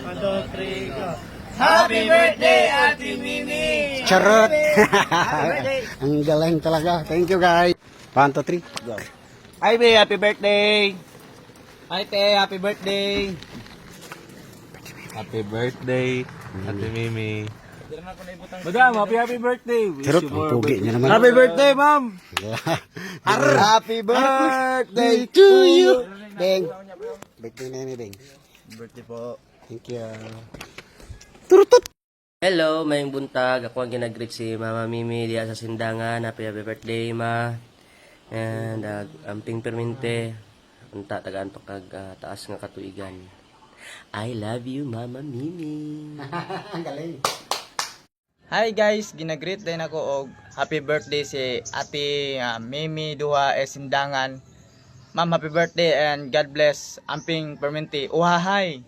1, 2, 3, go. Happy birthday, Ate Mimi! Charot! Happy birthday! Ang galing talaga. Thank you guys. 1, 2, 3, go. Hi, Be, happy birthday! Hi, Te, happy birthday! Happy birthday, Ate Mimi. Madam, happy birthday. Charot, ang pugi niya naman. Happy birthday, Ma'am! Happy birthday to you. Beng. Birthday na ni Beng. Birthday po. Thank you. Turutut. Hello, mayong buntag. Ako ang ginag-greet si Mama Mimi diya sa sindangan. Happy birthday, Ma. And amping permente. Unta tagaan pa kag taas nga katuigan. I love you, Mama Mimi. Ang galing. Hi guys, ginagreet din ako og happy birthday si Ate Mimi Duha Sindangan. Ma'am, happy birthday and God bless. Amping perminti. Uhahay.